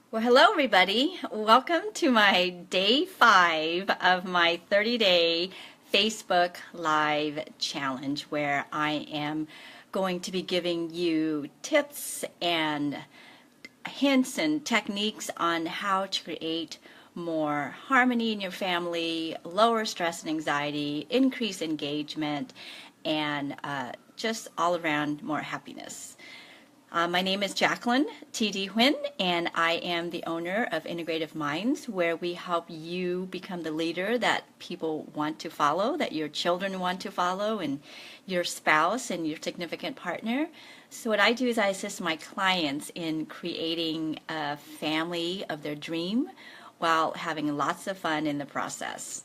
Well, hello everybody. Welcome to my day 5 of my 30-day Facebook Live challenge where I am going to be giving you tips and hints and techniques on how to create more harmony in your family, lower stress and anxiety, increase engagement, and just all around more happiness. My name is Jacqueline TD Wynn, and I am the owner of Integrative Minds, where we help you become the leader that people want to follow, that your children want to follow, and your spouse and your significant partner. So what I do is I assist my clients in creating a family of their dream while having lots of fun in the process.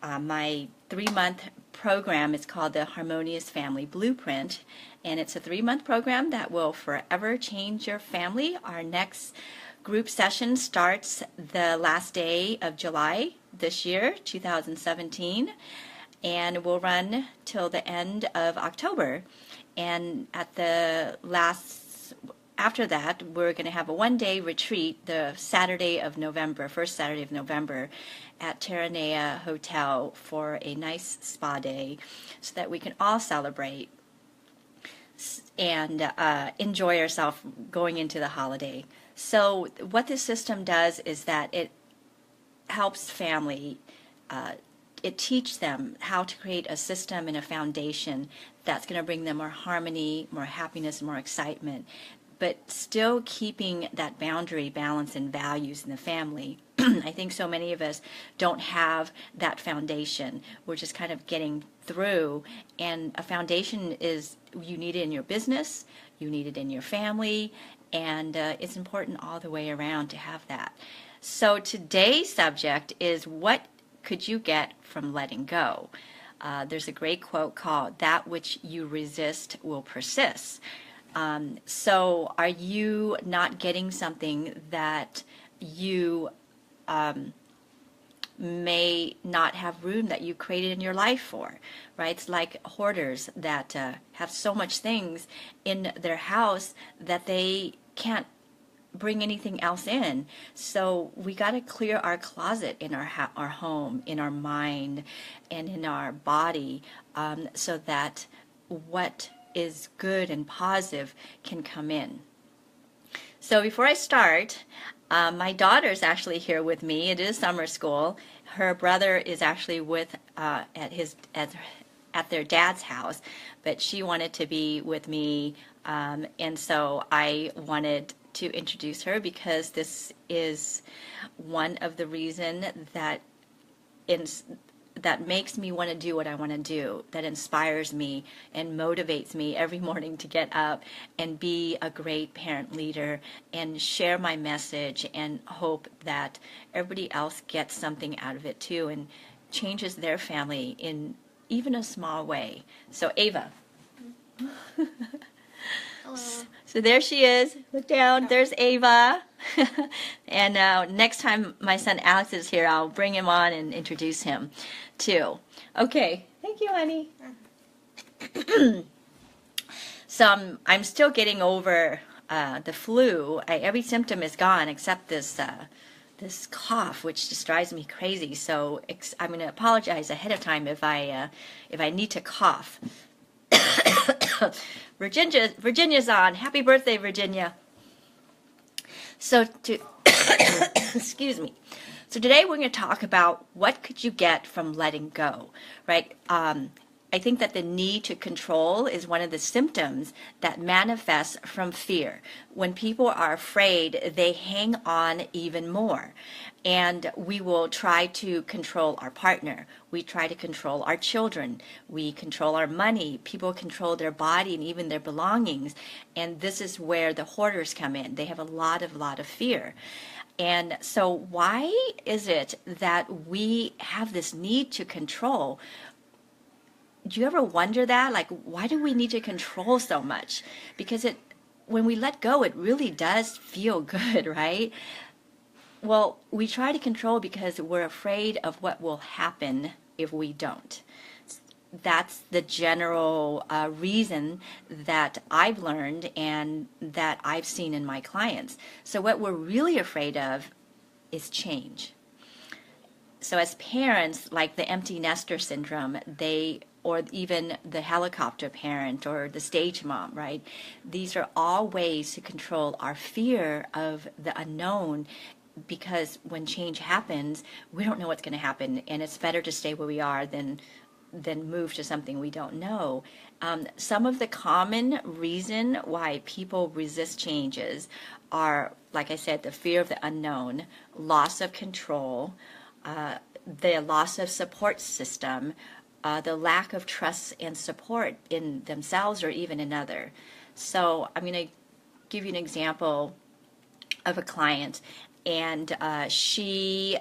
My 3-month program is called the Harmonious Family Blueprint, and it's a 3-month program that will forever change your family. Our next group session starts the last day of July this year, 2017, and will run till the end of October. And at the last after that, we're going to have a 1-day retreat the Saturday of November, first Saturday of November, at Terranea Hotel for a nice spa day so that we can all celebrate and enjoy ourselves going into the holiday. So what this system does is that it helps family, it teaches them how to create a system and a foundation that's going to bring them more harmony, more happiness, more excitement, but still keeping that boundary, balance, and values in the family. I think so many of us don't have that foundation. We're just kind of getting through, and a foundation is, you need it in your business, you need it in your family, and it's important all the way around to have that. So today's subject is, what could you get from letting go? There's a great quote called, "That which you resist will persist." So are you not getting something that you may not have room that you created in your life for, right? It's like hoarders that have so much things in their house that they can't bring anything else in. So we got to clear our closet in our home, in our mind, and in our body, so that what is good and positive can come in. So before I start, my daughter's actually here with me. It is summer school. Her brother is actually at their dad's house, but she wanted to be with me, and so I wanted to introduce her because this is one of the reasons that that makes me want to do what I want to do, that inspires me and motivates me every morning to get up and be a great parent leader and share my message, and hope that everybody else gets something out of it too and changes their family in even a small way. So Ava. Hello. So there she is. Look down. There's Ava. And next time my son Alex is here, I'll bring him on and introduce him too. Okay. Thank you, honey. So I'm still getting over the flu. Every symptom is gone except this cough, which just drives me crazy. So I'm going to apologize ahead of time if I need to cough. Virginia's on. Happy birthday, Virginia. So excuse me. So today we're going to talk about what could you get from letting go, right? I think that the need to control is one of the symptoms that manifests from fear. When people are afraid, they hang on even more. And we will try to control our partner. We try to control our children. We control our money. People control their body and even their belongings. And this is where the hoarders come in. They have a lot of fear. And so why is it that we have this need to control? Do you ever wonder that? Like, why do we need to control so much? Because when we let go, it really does feel good, right? Well, we try to control because we're afraid of what will happen if we don't. that's the general reason that I've learned and that I've seen in my clients. So what we're really afraid of is change. So as parents, like the empty nester syndrome, or even the helicopter parent or the stage mom, right? These are all ways to control our fear of the unknown, because when change happens, we don't know what's going to happen, and it's better to stay where we are than move to something we don't know. Some of the common reason why people resist changes are, like I said, the fear of the unknown, loss of control, the loss of support system, the lack of trust and support in themselves or even another. So I'm going to give you an example of a client, and she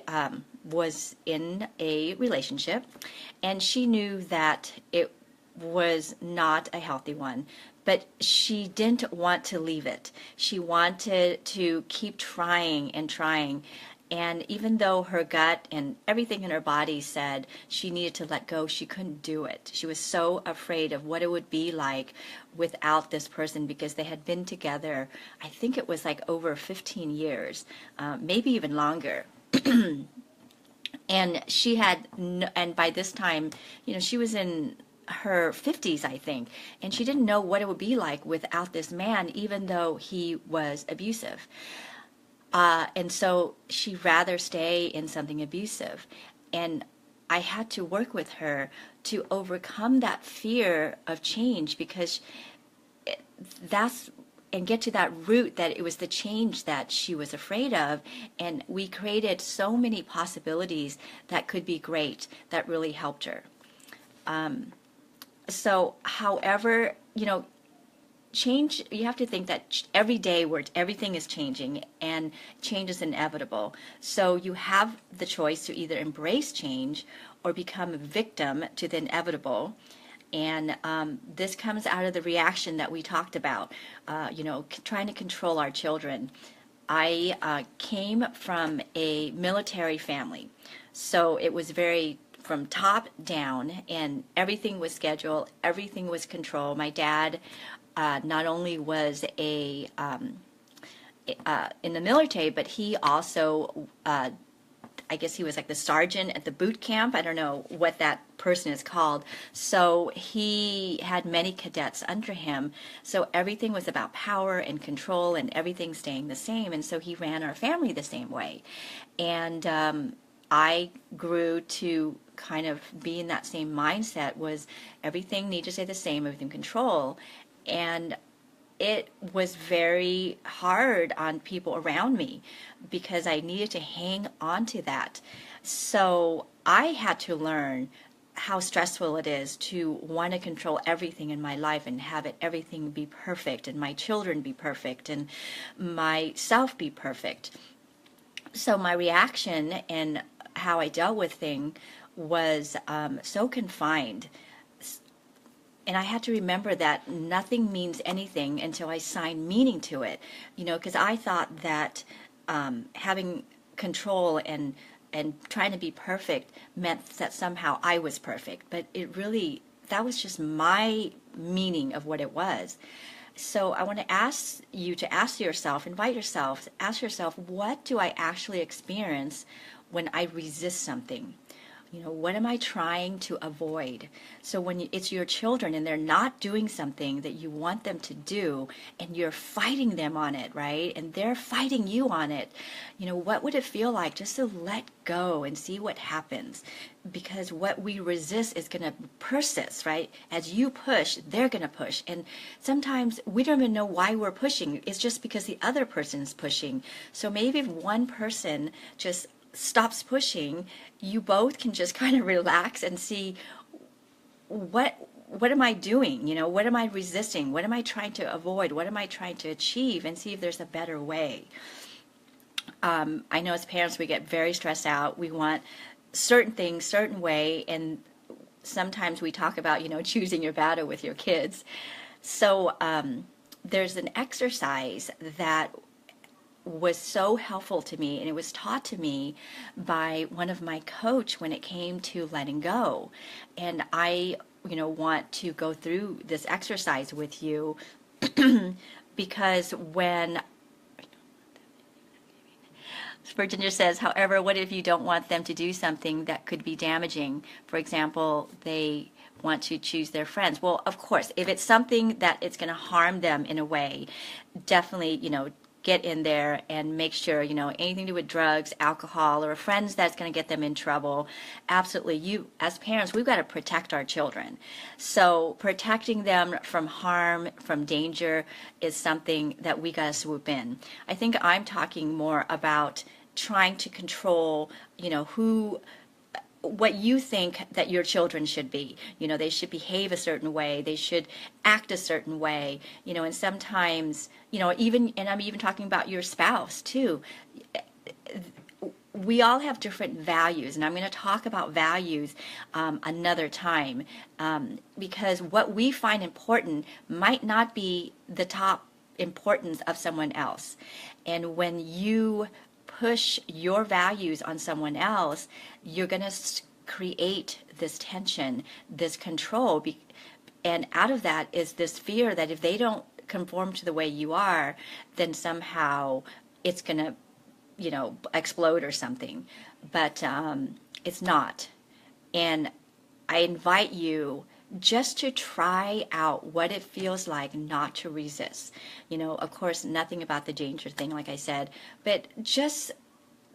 was in a relationship, and she knew that it was not a healthy one, but she didn't want to leave it. She wanted to keep trying and trying. And even though her gut and everything in her body said she needed to let go, she couldn't do it. She was so afraid of what it would be like without this person, because they had been together, I think it was like over 15 years, maybe even longer. And she had, and by this time, she was in her 50s, I think, and she didn't know what it would be like without this man, even though he was abusive. And so she'd rather stay in something abusive. And I had to work with her to overcome that fear of change, because and get to that root that it was the change that she was afraid of. And we created so many possibilities that could be great, that really helped her. So however, change, you have to think that every day where everything is changing, and change is inevitable. So you have the choice to either embrace change or become a victim to the inevitable. And this comes out of the reaction that we talked about, trying to control our children. I came from a military family, so it was very from top down, and everything was scheduled, everything was controlled. My dad not only was in the military, but he also, I guess he was like the sergeant at the boot camp. I don't know what that person is called. So he had many cadets under him. So everything was about power and control, and everything staying the same. And so he ran our family the same way. And I grew to kind of be in that same mindset, was everything needed to stay the same, everything control. And it was very hard on people around me, because I needed to hang on to that. So I had to learn how stressful it is to want to control everything in my life and have everything be perfect, and my children be perfect, and myself be perfect. So my reaction and how I dealt with things was so confined. And I had to remember that nothing means anything until I sign meaning to it, because I thought that having control and trying to be perfect meant that somehow I was perfect. But that was just my meaning of what it was. So I want to ask you to ask yourself, ask yourself, what do I actually experience when I resist something? What am I trying to avoid? So when it's your children and they're not doing something that you want them to do, and you're fighting them on it, right? And they're fighting you on it, what would it feel like just to let go and see what happens? Because what we resist is going to persist, right? As you push, they're going to push. And sometimes we don't even know why we're pushing. It's just because the other person's pushing. So maybe if one person just stops pushing, you both can just kind of relax and see what am I doing? What am I resisting? What am I trying to avoid? What am I trying to achieve? And see if there's a better way. I know as parents we get very stressed out. We want certain things, certain way, and sometimes we talk about choosing your battle with your kids. So there's an exercise that was so helpful to me, and it was taught to me by one of my coach when it came to letting go. And I want to go through this exercise with you because when Virginia says, however, what if you don't want them to do something that could be damaging? For example, they want to choose their friends. Well, of course, if it's something that it's going to harm them in a way, definitely, get in there and make sure, anything to do with drugs, alcohol, or friends that's going to get them in trouble. Absolutely. You, as parents, we've got to protect our children. So protecting them from harm, from danger is something that we got to swoop in. I think I'm talking more about trying to control, what you think that your children should be. They should behave a certain way. They should act a certain way. And sometimes, and I'm even talking about your spouse too. We all have different values, and I'm going to talk about values another time because what we find important might not be the top importance of someone else. And when you push your values on someone else, you're going to create this tension, this control, and out of that is this fear that if they don't conform to the way you are, then somehow it's going to, explode or something. But it's not. And I invite you just to try out what it feels like not to resist. Of course, nothing about the danger thing, like I said, but just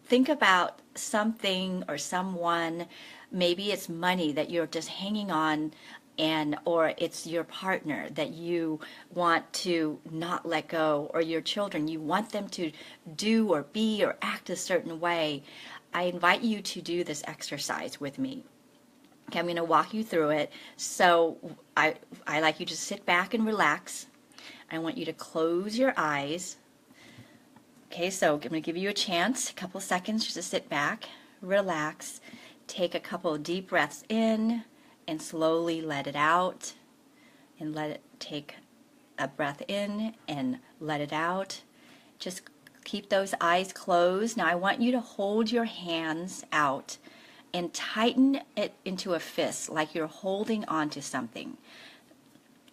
think about something or someone. Maybe it's money that you're just hanging on, or it's your partner that you want to not let go, or your children. You want them to do or be or act a certain way. I invite you to do this exercise with me. Okay, I'm going to walk you through it. So I like you to sit back and relax. I want you to close your eyes. Okay, so I'm going to give you a chance, a couple seconds just to sit back, relax, take a couple of deep breaths in, and slowly let it out. And let it take a breath in and let it out. Just keep those eyes closed. Now I want you to hold your hands out and tighten it into a fist like you're holding on to something.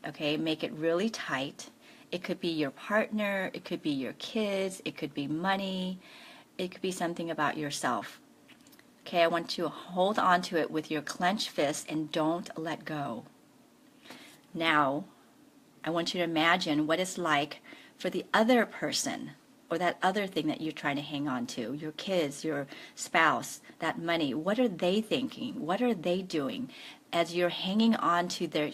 Okay, make it really tight. It could be your partner, it could be your kids, it could be money, it could be something about yourself. Okay, I want you to hold on to it with your clenched fist and don't let go. Now, I want you to imagine what it's like for the other person or that other thing that you're trying to hang on to, your kids, your spouse, that money. What are they thinking? What are they doing as you're hanging on to their,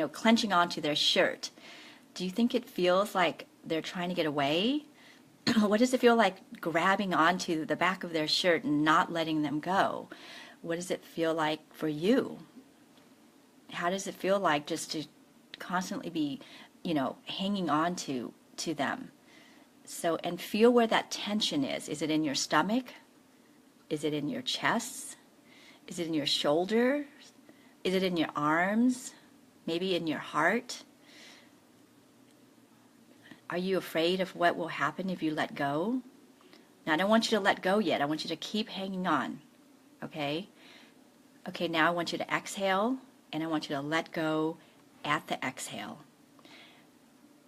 clenching onto their shirt? Do you think it feels like they're trying to get away? What does it feel like grabbing onto the back of their shirt and not letting them go? What does it feel like for you? How does it feel like just to constantly be, hanging on to them? So, and feel where that tension is. Is it in your stomach? Is it in your chest? Is it in your shoulders? Is it in your arms? Maybe in your heart? Are you afraid of what will happen if you let go? Now, I don't want you to let go yet. I want you to keep hanging on, okay? Okay, now I want you to exhale, and I want you to let go at the exhale.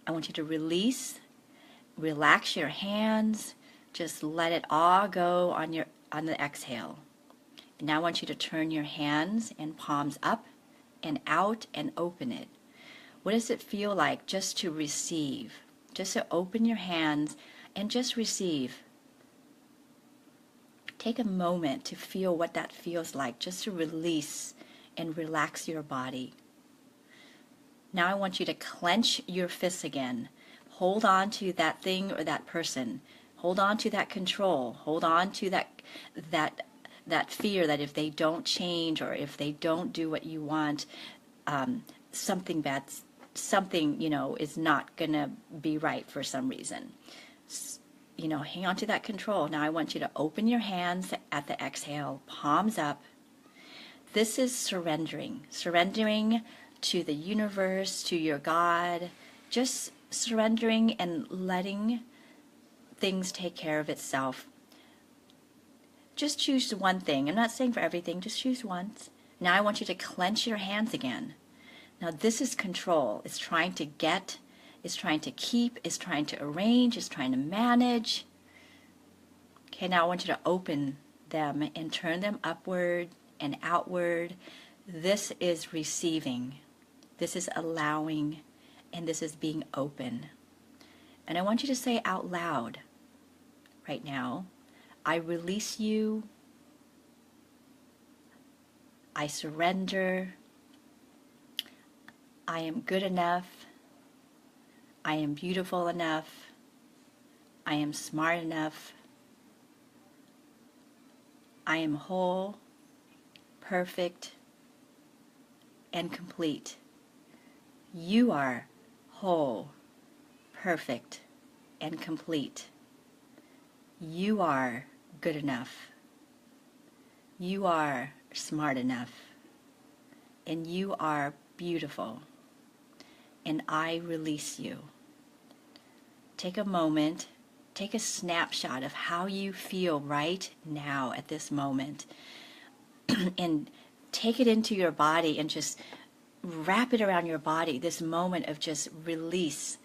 I want you to release, relax your hands, just let it all go on the exhale. And now I want you to turn your hands and palms up and out and open it. What does it feel like just to receive? Just to open your hands and just receive. Take a moment to feel what that feels like, just to release and relax your body. Now I want you to clench your fists again. Hold on to that thing or that person. Hold on to that control. Hold on to that fear that if they don't change or if they don't do what you want, something is not going to be right for some reason. Hang on to that control. Now I want you to open your hands at the exhale, palms up. This is surrendering to the universe, to your God, just surrendering and letting things take care of itself. Just choose one thing. I'm not saying for everything, just choose one. Now I want you to clench your hands again. Now this is control. It's trying to get, it's trying to keep, it's trying to arrange, it's trying to manage. Okay, now I want you to open them and turn them upward and outward. This is receiving. This is allowing, and this is being open. And I want you to say out loud right now, I release you, I surrender, I am good enough, I am beautiful enough, I am smart enough, I am whole, perfect, and complete. You are whole, perfect, and complete. You are good enough. You are smart enough. And you are beautiful. And I release you. Take a moment, take a snapshot of how you feel right now at this moment. And take it into your body and just wrap it around your body, this moment of just release.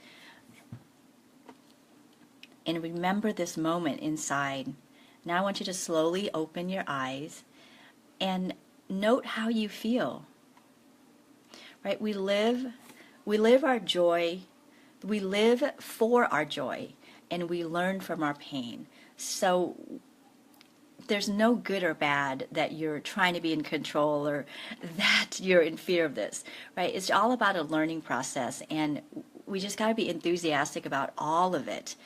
And remember this moment inside. Now I want you to slowly open your eyes and note how you feel. Right? We live our joy, we live for our joy, and we learn from our pain. So there's no good or bad that you're trying to be in control or that you're in fear of this, right? It's all about a learning process, and we just got to be enthusiastic about all of it.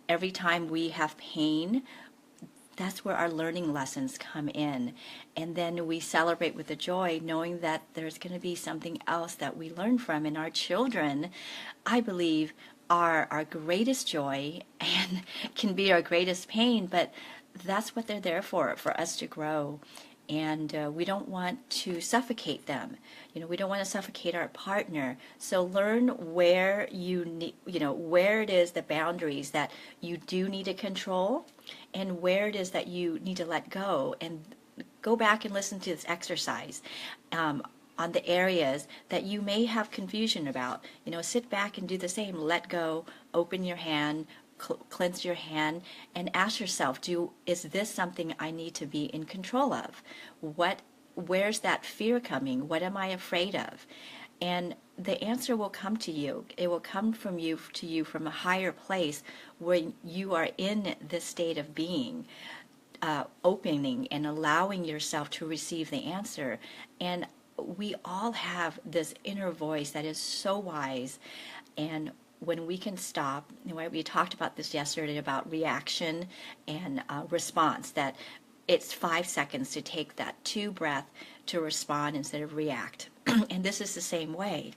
Every time we have pain, that's where our learning lessons come in. And then we celebrate with the joy, knowing that there's going to be something else that we learn from. And our children, I believe, are our greatest joy and can be our greatest pain, but that's what they're there for us to grow. And we don't want to suffocate them. We don't want to suffocate our partner. So learn where you need, where it is the boundaries that you do need to control, and where it is that you need to let go. And go back and listen to this exercise on the areas that you may have confusion about. Sit back and do the same. Let go, open your hand, cleanse your hand, and ask yourself, is this something I need to be in control of? Where's that fear coming? What am I afraid of? And the answer will come to you. It will come from you to you from a higher place where you are in this state of being, opening and allowing yourself to receive the answer. And we all have this inner voice that is so wise, and when we can stop, we talked about this yesterday about reaction and response, that it's 5 seconds to take that 2 breath to respond instead of react. And this is the same way.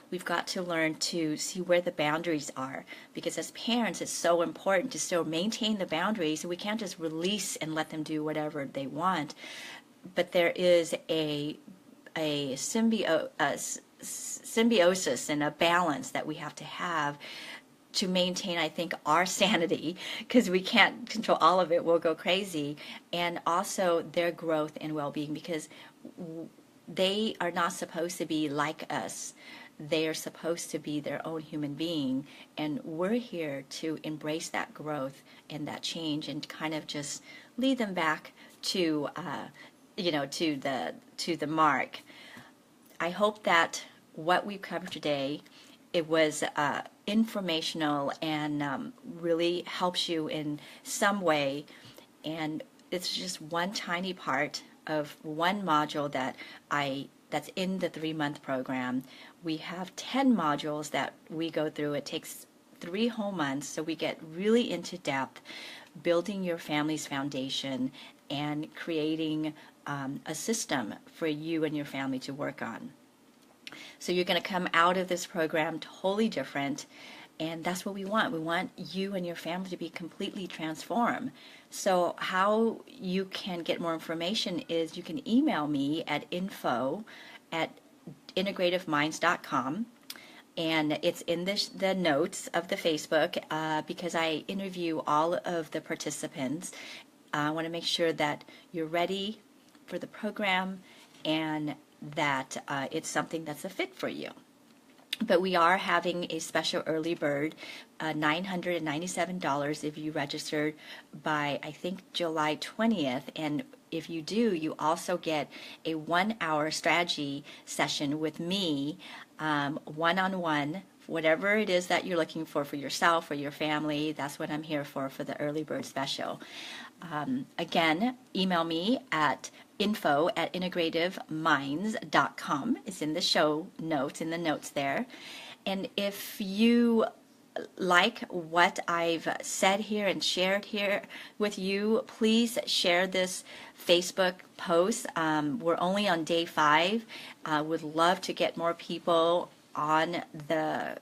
We've got to learn to see where the boundaries are, because as parents it's so important to still maintain the boundaries. We can't just release and let them do whatever they want, but there is a symbiosis and a balance that we have to maintain, I think, our sanity, because we can't control all of it. We'll go crazy. And also their growth and well-being, because they are not supposed to be like us. They are supposed to be their own human being, and we're here to embrace that growth and that change and kind of just lead them back to the mark. I hope that what we've covered today, it was informational and really helps you in some way. And it's just one tiny part of one module that's in the 3-month program. We have 10 modules that we go through. It takes 3 whole months, so we get really into depth, building your family's foundation and creating a system for you and your family to work on. So you're going to come out of this program totally different, and that's what we want. We want you and your family to be completely transformed. So how you can get more information is you can email me at info@integrativeminds.com, and it's in the notes of the Facebook, because I interview all of the participants. I want to make sure that you're ready for the program, and that it's something that's a fit for you. But we are having a special early bird, $997 if you registered by, I think, July 20th. And if you do, you also get a 1-hour strategy session with me, one-on-one, whatever it is that you're looking for yourself or your family. That's what I'm here for the early bird special. Again, email me at info@integrativeminds.com. It's in the show notes, in the notes there. And if you like what I've said here and shared here with you, please share this Facebook post. We're only on day 5. Would love to get more people on the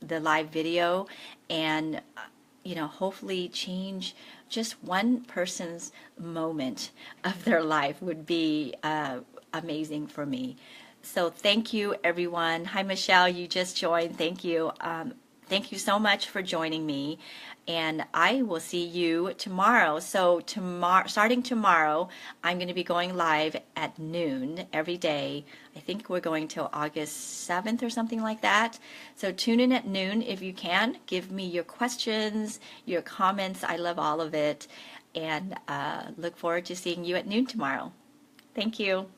live video, and hopefully change just one person's moment of their life would be amazing for me. So thank you, everyone. Hi, Michelle, you just joined. Thank you. Thank you so much for joining me, and I will see you tomorrow. So starting tomorrow, I'm going to be going live at noon every day. I think we're going till August 7th or something like that. So tune in at noon if you can. Give me your questions, your comments. I love all of it, and look forward to seeing you at noon tomorrow. Thank you.